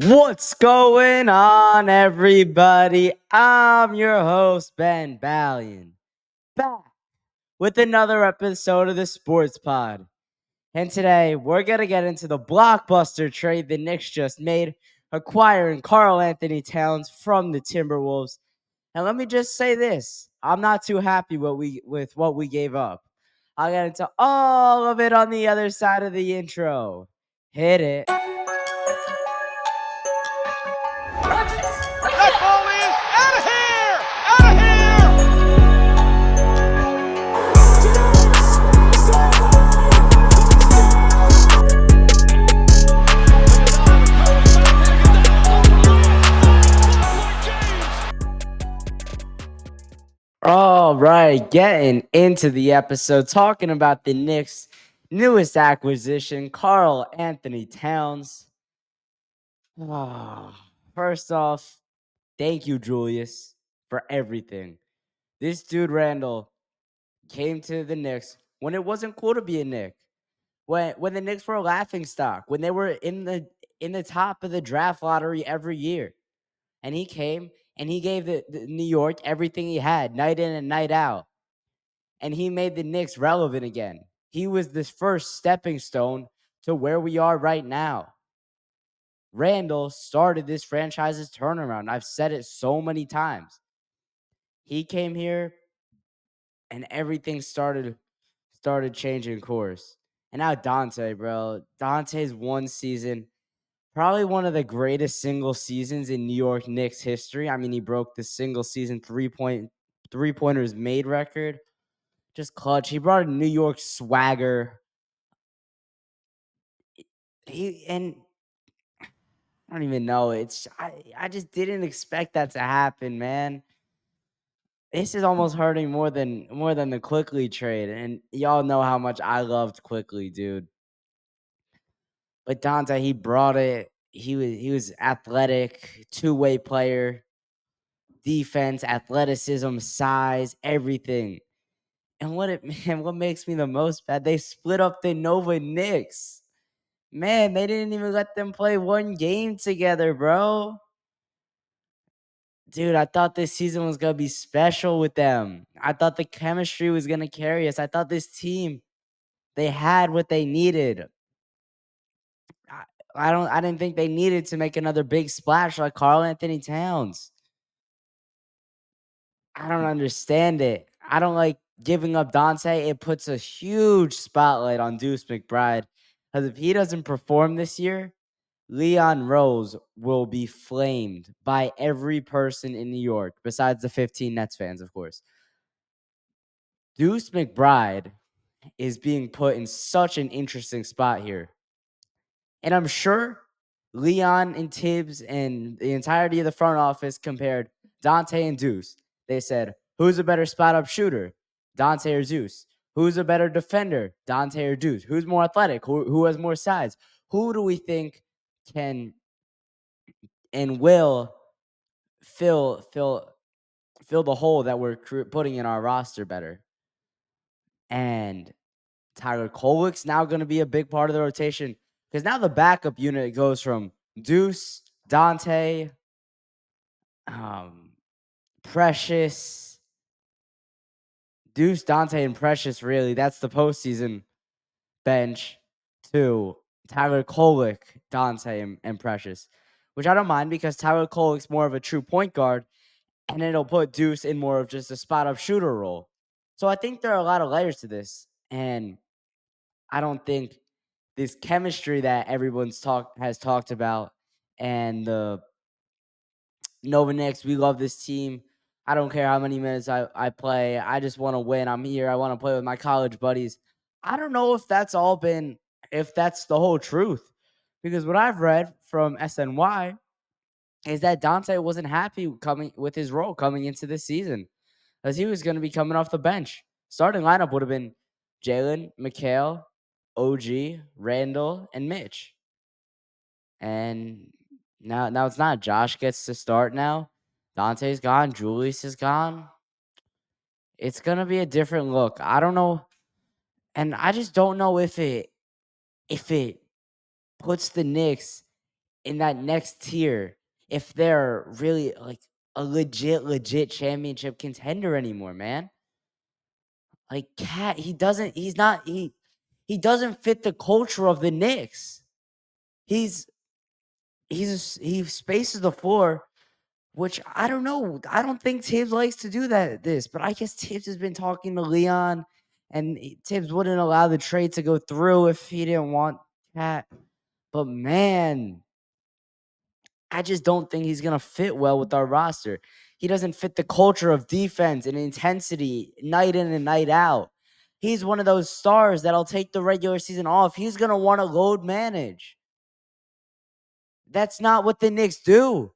What's going on, everybody? I'm your host, Ben Ballion, back with another episode of the Sports Pod. And today, we're going to get into the Blockbuster trade the Knicks just made, acquiring Karl Anthony Towns from the Timberwolves. And let me just say this, I'm not too happy with what we gave up. I'll get into all of it on the other side of the intro. Hit it. That ball is out of here! Out of here! All right, getting into the episode, talking about the Knicks' newest acquisition, Karl Anthony Towns. Ah, first off, thank you, Julius, for everything. This dude, Randall, came to the Knicks when it wasn't cool to be a Knick. When the Knicks were a laughing stock, when they were in the top of the draft lottery every year. And he came and he gave the New York everything he had, night in and night out. And he made the Knicks relevant again. He was the first stepping stone to where we are right now. Randall started this franchise's turnaround. I've said it so many times. He came here and everything started changing course. And now Dante, bro. Dante's one season, probably one of the greatest single seasons in New York Knicks history. I mean, he broke the single season three-pointers made record. Just clutch. He brought a New York swagger. And I don't even know. I just didn't expect that to happen, man. This is almost hurting more than the Quickly trade, and y'all know how much I loved Quickly, dude. But Dante, he brought it. He was athletic, two-way player, defense, athleticism, size, everything. And what makes me the most bad? They split up the Nova Knicks. Man, they didn't even let them play one game together, bro. Dude, I thought this season was going to be special with them. I thought the chemistry was going to carry us. I thought this team, they had what they needed. I, I didn't think they needed to make another big splash like Karl Anthony Towns. I don't understand it. I don't like giving up Dante. It puts a huge spotlight on Deuce McBride. Because if he doesn't perform this year, Leon Rose will be flamed by every person in New York, besides the 15 Nets fans, of course. Deuce McBride is being put in such an interesting spot here. And I'm sure Leon and Tibbs and the entirety of the front office compared Dante and Deuce. They said, who's a better spot up shooter, Dante or Deuce? Who's a better defender, Dante or Deuce? Who's more athletic? Who has more size? Who do we think can and will fill the hole that we're putting in our roster better? And Tyler Kolek's now going to be a big part of the rotation because now the backup unit goes from Deuce, Dante, Precious, Deuce, Dante, and Precious. Really, that's the postseason bench to Tyler Kolek, Dante, and Precious, which I don't mind because Tyler Kolek's more of a true point guard, and it'll put Deuce in more of just a spot up shooter role. So I think there are a lot of layers to this, and I don't think this chemistry that everyone's has talked about and the Nova Knicks, we love this team. I don't care how many minutes I play. I just want to win. I'm here. I want to play with my college buddies. I don't know if that's the whole truth. Because what I've read from SNY is that Dante wasn't happy coming with his role coming into this season. As he was going to be coming off the bench. Starting lineup would have been Jalen, Mikhail, OG, Randall, and Mitch. And now it's not. Josh gets to start now. Dante's gone. Julius is gone. It's gonna be a different look. I don't know, and I just don't know if it puts the Knicks in that next tier if they're really like a legit championship contender anymore, man. Like Cat, he doesn't fit the culture of the Knicks. He's he spaces the floor, which I don't know. I don't think Tibbs likes to do this, but I guess Tibbs has been talking to Leon, and Tibbs wouldn't allow the trade to go through if he didn't want Cat. But man, I just don't think he's gonna fit well with our roster. He doesn't fit the culture of defense and intensity night in and night out. He's one of those stars that'll take the regular season off. He's gonna want to load manage. That's not what the Knicks do.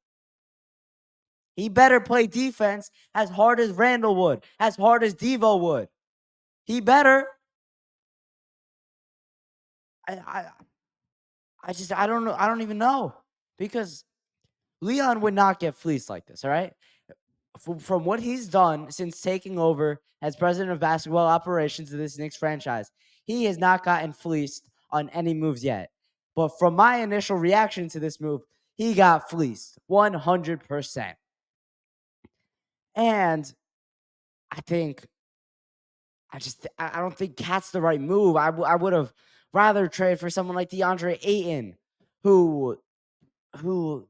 He better play defense as hard as Randall would, as hard as Devo would. He better. I I I don't know. I don't even know because Leon would not get fleeced like this. All right. From what he's done since taking over as president of basketball operations of this Knicks franchise, he has not gotten fleeced on any moves yet. But from my initial reaction to this move, he got fleeced 100%. And I think I don't think Cat's the right move. I would have rather trade for someone like DeAndre Ayton, who who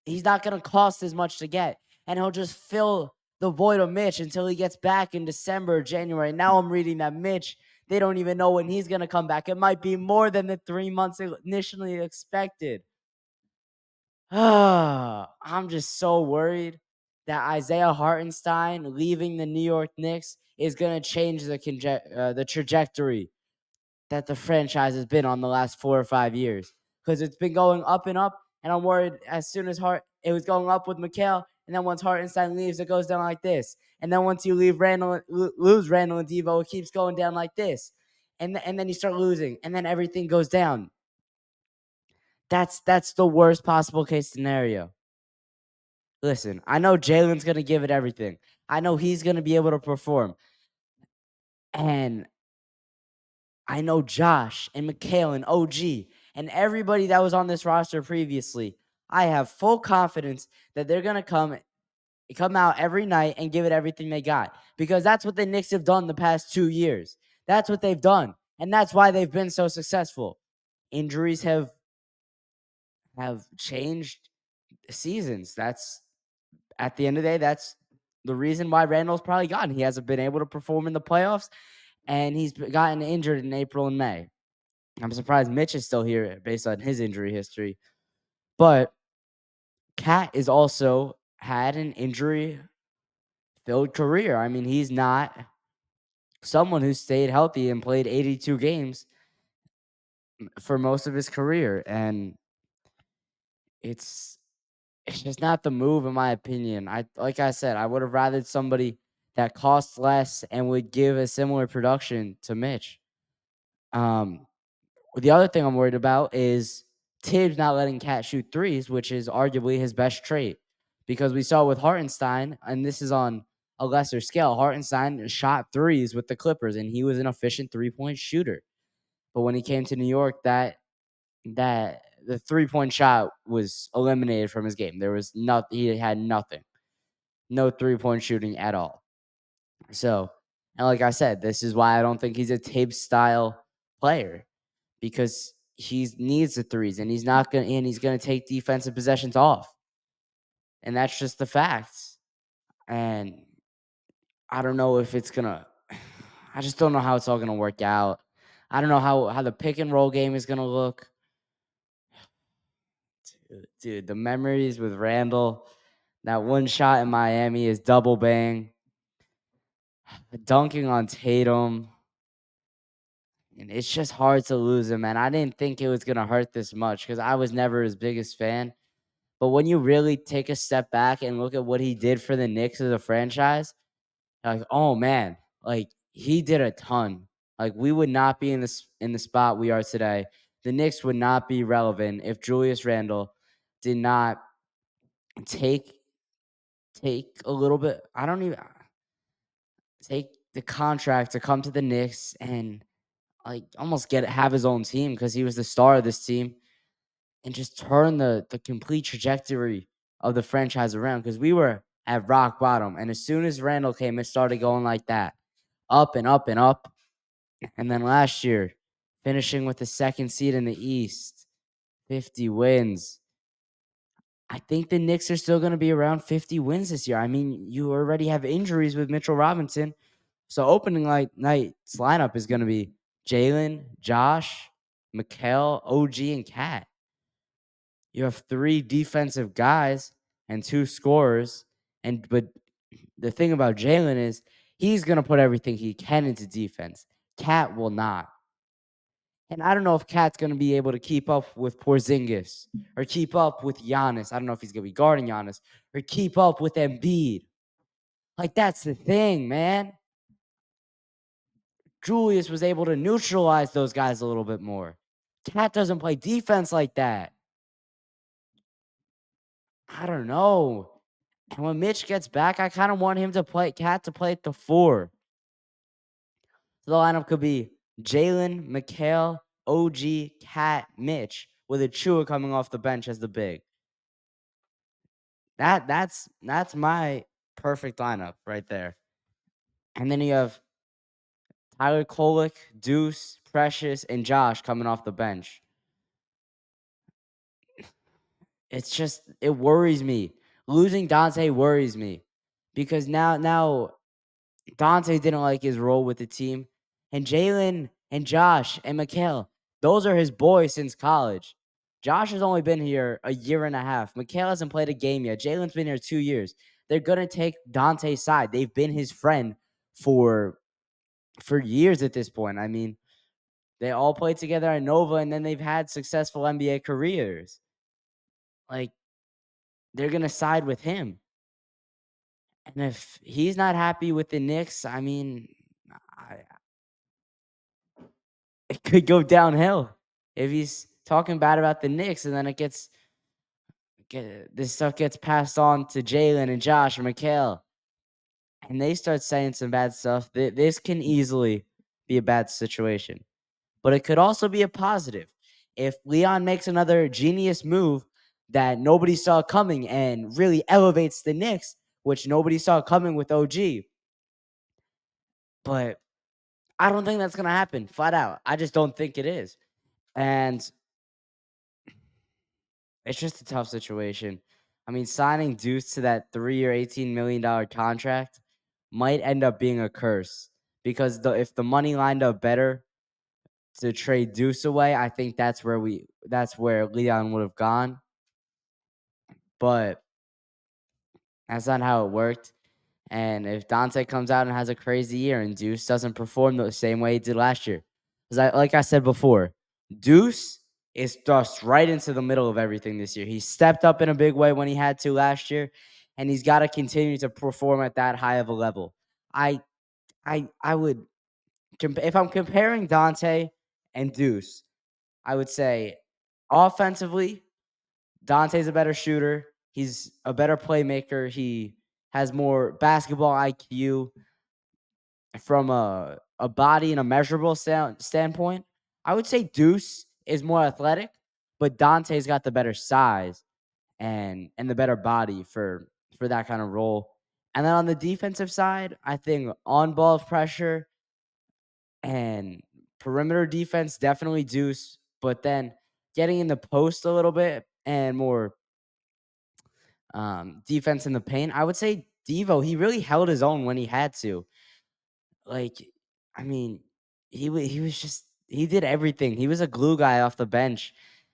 he's not going to cost as much to get, and he'll just fill the void of Mitch until he gets back in December, January. Now I'm reading that Mitch, they don't even know when he's going to come back. It might be more than the 3 months initially expected. I'm just so worried that Isaiah Hartenstein leaving the New York Knicks is going to change the trajectory that the franchise has been on the last 4 or 5 years, because it's been going up and up, and I'm worried as soon as it was going up with Mikal, and then once Hartenstein leaves, it goes down like this, and then once you lose Randall and Devo, it keeps going down like this, and then you start losing, and then everything goes down. That's the worst possible case scenario. Listen, I know Jalen's gonna give it everything. I know he's gonna be able to perform, and I know Josh and Mikhail and OG and everybody that was on this roster previously. I have full confidence that they're gonna come out every night and give it everything they got, because that's what the Knicks have done the past 2 years. That's what they've done, and that's why they've been so successful. Injuries have changed seasons. That's at the end of the day, that's the reason why Randall's probably gotten. He hasn't been able to perform in the playoffs, and he's gotten injured in April and May. I'm surprised Mitch is still here based on his injury history. But Cat is also had an injury filled career. I mean, he's not someone who stayed healthy and played 82 games for most of his career. And it's just not the move, in my opinion. Like I said, I would have rathered somebody that costs less and would give a similar production to Mitch. Um, The other thing I'm worried about is Tibbs not letting Cat shoot threes, which is arguably his best trait. Because we saw with Hartenstein, and this is on a lesser scale, Hartenstein shot threes with the Clippers, and he was an efficient 3-point shooter. But when he came to New York, that the 3-point shot was eliminated from his game. There was he had nothing. No 3-point shooting at all. So, and like I said, this is why I don't think he's a Tibbs style player, because he needs the threes, and he's gonna take defensive possessions off. And that's just the facts. And I don't know if it's gonna I just don't know how it's all gonna work out. I don't know how the pick and roll game is gonna look. Dude, the memories with Randall, that one shot in Miami is double bang, dunking on Tatum. And it's just hard to lose him, man. I didn't think it was gonna hurt this much because I was never his biggest fan. But when you really take a step back and look at what he did for the Knicks as a franchise, like, oh man, like he did a ton. Like we would not be in the spot we are today. The Knicks would not be relevant if Julius Randle did not take a little bit. I don't even take the contract to come to the Knicks and like almost have his own team, because he was the star of this team. and just turn the complete trajectory of the franchise around because we were at rock bottom. And as soon as Randall came, it started going like that, up and up and up. And then last year, finishing with the second seed in the East, 50 wins. I think the Knicks are still going to be around 50 wins this year. I mean, you already have injuries with Mitchell Robinson. So opening night's lineup is going to be Jalen, Josh, Mikal, OG, and Cat. You have 3 defensive guys and 2 scorers. But the thing about Jalen is he's going to put everything he can into defense. Cat will not. And I don't know if Cat's going to be able to keep up with Porzingis or keep up with Giannis. I don't know if he's going to be guarding Giannis or keep up with Embiid. Like, that's the thing, man. Julius was able to neutralize those guys a little bit more. Cat doesn't play defense like that. I don't know. And when Mitch gets back, I kind of want him to play Cat to play at the 4. So the lineup could be Jalen, Mikal, OG, Cat, Mitch, with Achua coming off the bench as the big. That's my perfect lineup right there. And then you have Tyler Kolek, Deuce, Precious, and Josh coming off the bench. It's just it worries me. Losing Dante worries me because now Dante didn't like his role with the team, and Jalen and Josh and Mikal, those are his boys since college. Josh has only been here a year and a half. Mikal hasn't played a game yet. Jalen's been here 2 years. They're gonna take Dante's side. They've been his friend for years at this point. I mean, they all played together at Nova, and then they've had successful NBA careers. Like, they're gonna side with him. And if he's not happy with the Knicks, I mean, it could go downhill if he's talking bad about the Knicks, and then this stuff gets passed on to Jalen and Josh and Mikal, and they start saying some bad stuff. This can easily be a bad situation, but it could also be a positive if Leon makes another genius move that nobody saw coming and really elevates the Knicks, which nobody saw coming with OG. But I don't think that's going to happen, flat out. I just don't think it is. And it's just a tough situation. I mean, signing Deuce to that 3-year, $18 million contract might end up being a curse because if the money lined up better to trade Deuce away, I think that's where Leon would have gone. But that's not how it worked. And if Dante comes out and has a crazy year and Deuce doesn't perform the same way he did last year, because like I said before, Deuce is thrust right into the middle of everything this year. He stepped up in a big way when he had to last year, and he's got to continue to perform at that high of a level. I would if I'm comparing Dante and Deuce, I would say offensively, Dante's a better shooter. He's a better playmaker. He has more basketball IQ from a body and a measurable standpoint. I would say Deuce is more athletic, but Dante's got the better size and the better body for that kind of role. And then on the defensive side, I think on ball pressure and perimeter defense definitely Deuce, but then getting in the post a little bit and more defense in the paint, I would say Devo. He really held his own when he had to. Like, I mean, he was just he did everything. He was a glue guy off the bench.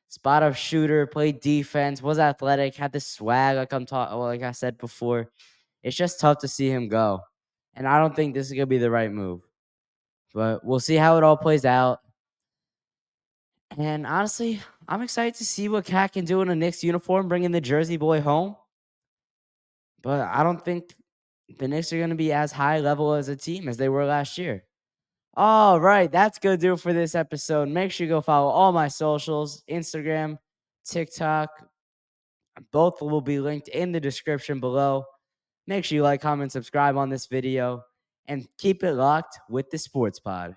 Spot up shooter, played defense, was athletic, had the swag like I said before. It's just tough to see him go. And I don't think this is gonna be the right move. But we'll see how it all plays out. And honestly, I'm excited to see what Cat can do in a Knicks uniform, bringing the Jersey boy home. But I don't think the Knicks are going to be as high level as a team as they were last year. All right, that's going to do it for this episode. Make sure you go follow all my socials, Instagram, TikTok. Both will be linked in the description below. Make sure you like, comment, subscribe on this video, and keep it locked with the Sports Pod.